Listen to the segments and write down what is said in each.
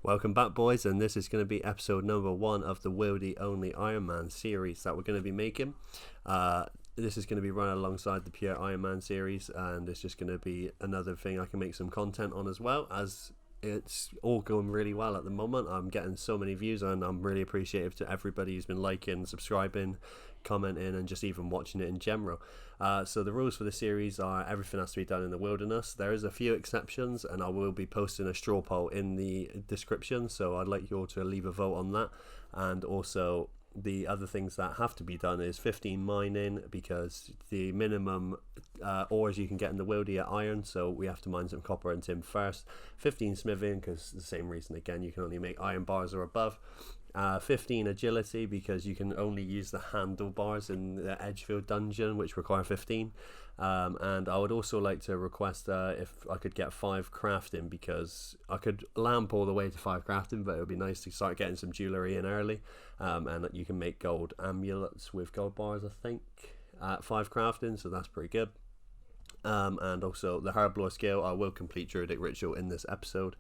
Welcome back, boys, and this is going to be episode number 1 of the Wildy Only Ironman series that we're going to be making. This is going to be run alongside the Pure Ironman series, and it's just going to be another thing I can make some content on, as well as it's all going really well at the moment. I'm getting so many views, and I'm really appreciative to everybody who's been liking, subscribing, commenting, and just even watching it in general. So the rules for the series are everything has to be done in the wilderness. There is a few exceptions, and I will be posting a straw poll in the description, so I'd like you all to leave a vote on that. And also, the other things that have to be done is 15 mining, because the minimum ores you can get in the Wildy are iron, so we have to mine some copper and tin first. 15 smithing, because the same reason again, you can only make iron bars or above. 15 agility, because you can only use the handlebars in the Edgefield dungeon, which require 15. And I would also like to request if I could get 5 crafting, because I could lamp all the way to 5 crafting, but it would be nice to start getting some jewellery in early. And you can make gold amulets with gold bars, I think, at 5 crafting, so that's pretty good. And also the herblore skill, I will complete druidic ritual in this episode,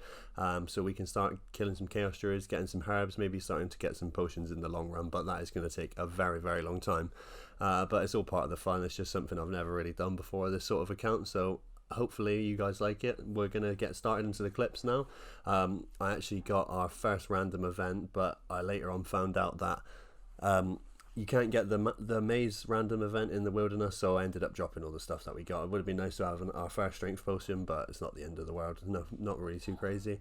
so we can start killing some chaos druids, getting some herbs, maybe starting to get some potions in the long run, but that is going to take a very long time, but it's all part of the fun. It's just something I've never really done before, this sort of account, so hopefully you guys like it. We're going to get started into the clips now. I actually got our first random event, but I later on found out that you can't get the maze random event in the wilderness, so I ended up dropping all the stuff that we got. It would have been nice to have our first strength potion, but it's not the end of the world. No, not really too crazy.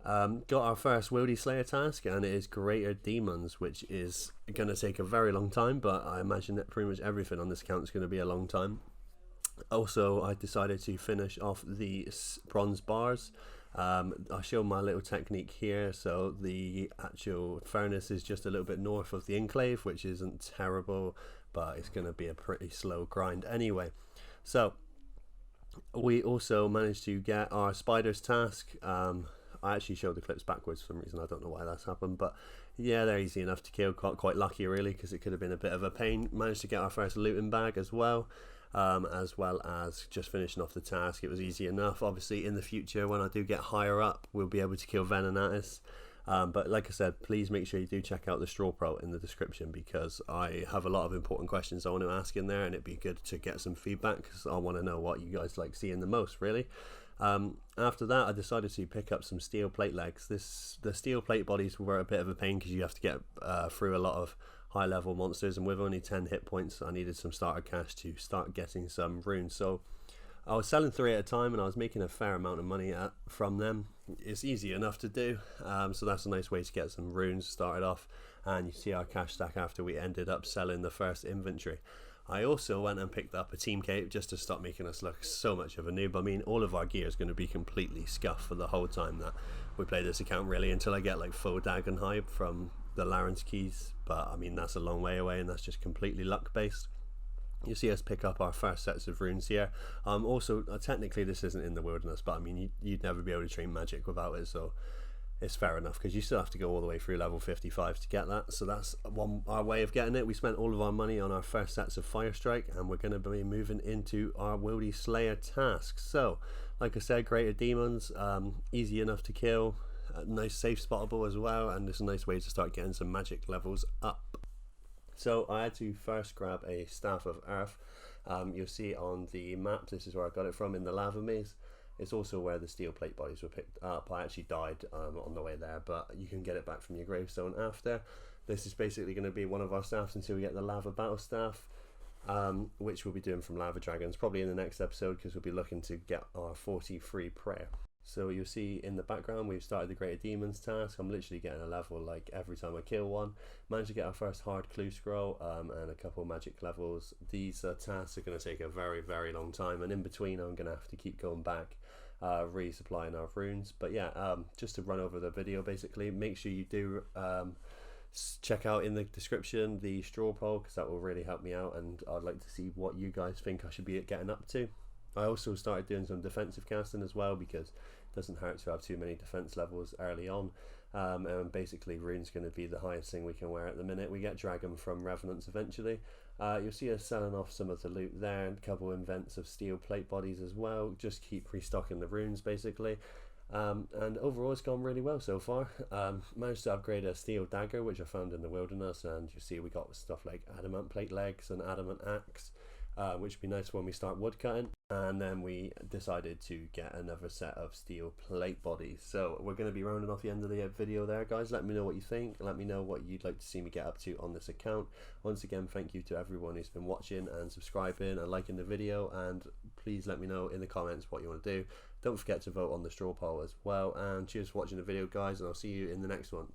Got our first Wildy Slayer task, and it is Greater Demons, which is going to take a very long time, but I imagine that pretty much everything on this account is going to be a long time. Also, I decided to finish off the bronze bars. I'll show my little technique here. So the actual furnace is just a little bit north of the enclave, which isn't terrible, but it's going to be a pretty slow grind anyway. So we also managed to get our spiders task. I actually showed the clips backwards for some reason. I don't know why that's happened, but yeah, they're easy enough to kill. Quite lucky really, because it could have been a bit of a pain. Managed to get our first looting bag as well as just finishing off the task. It was easy enough. Obviously in the future, when I do get higher up, we'll be able to kill Venenatis, but like I said, please make sure you do check out the straw poll in the description, because I have a lot of important questions I want to ask in there, and it'd be good to get some feedback, because I want to know what you guys like seeing the most, really. After that, I decided to pick up some steel plate legs. The steel plate bodies were a bit of a pain, because you have to get through a lot of high level monsters, and with only 10 hit points I needed some starter cash to start getting some runes. So I was selling 3 at a time, and I was making a fair amount of money from them. It's easy enough to do, so that's a nice way to get some runes started off. And you see our cash stack after we ended up selling the first inventory. I also went and picked up a team cape, just to stop making us look so much of a noob. I mean, all of our gear is going to be completely scuffed for the whole time that we play this account, really, until I get like full Dagon hype from the Larens keys, but I mean that's a long way away, and that's just completely luck based. You see us pick up our first sets of runes here. Also, technically this isn't in the wilderness, but I mean you'd never be able to train magic without it, so it's fair enough, because you still have to go all the way through level 55 to get that. So that's our way of getting it. We spent all of our money on our first sets of Fire Strike, and we're going to be moving into our Wildy Slayer tasks. So like I said, Greater Demons, easy enough to kill, nice safe spottable as well, and it's a nice way to start getting some magic levels up. So I had to first grab a Staff of Earth. You'll see on the map, this is where I got it from, in the lava maze. It's also where the steel plate bodies were picked up. I actually died on the way there, but you can get it back from your gravestone after. This is basically going to be one of our staffs until we get the lava battle staff, which we'll be doing from lava dragons probably in the next episode, because we'll be looking to get our 43 prayer. So you'll see in the background we've started the Greater Demons task. I'm literally getting a level like every time I kill one. Managed to get our first hard clue scroll and a couple magic levels. These tasks are going to take a very long time, and in between I'm going to have to keep going back resupplying our runes. But yeah, just to run over the video, basically make sure you do check out in the description the straw poll, because that will really help me out, and I'd like to see what you guys think I should be getting up to. I also started doing some defensive casting as well, because it doesn't hurt to have too many defense levels early on, and basically rune's going to be the highest thing we can wear at the minute. We get dragon from revenants eventually. You'll see us selling off some of the loot there, and a couple invents of steel plate bodies as well. Just keep restocking the runes basically. And overall it's gone really well so far. Managed to upgrade a steel dagger which I found in the wilderness, and you see we got stuff like adamant plate legs and adamant axe, which would be nice when we start woodcutting. And then we decided to get another set of steel plate bodies. So we're going to be rounding off the end of the video there, guys. Let me know what you think. Let me know what you'd like to see me get up to on this account. Once again, thank you to everyone who's been watching and subscribing and liking the video, and please let me know in the comments what you want to do. Don't forget to vote on the straw poll as well, and cheers for watching the video, guys, and I'll see you in the next one.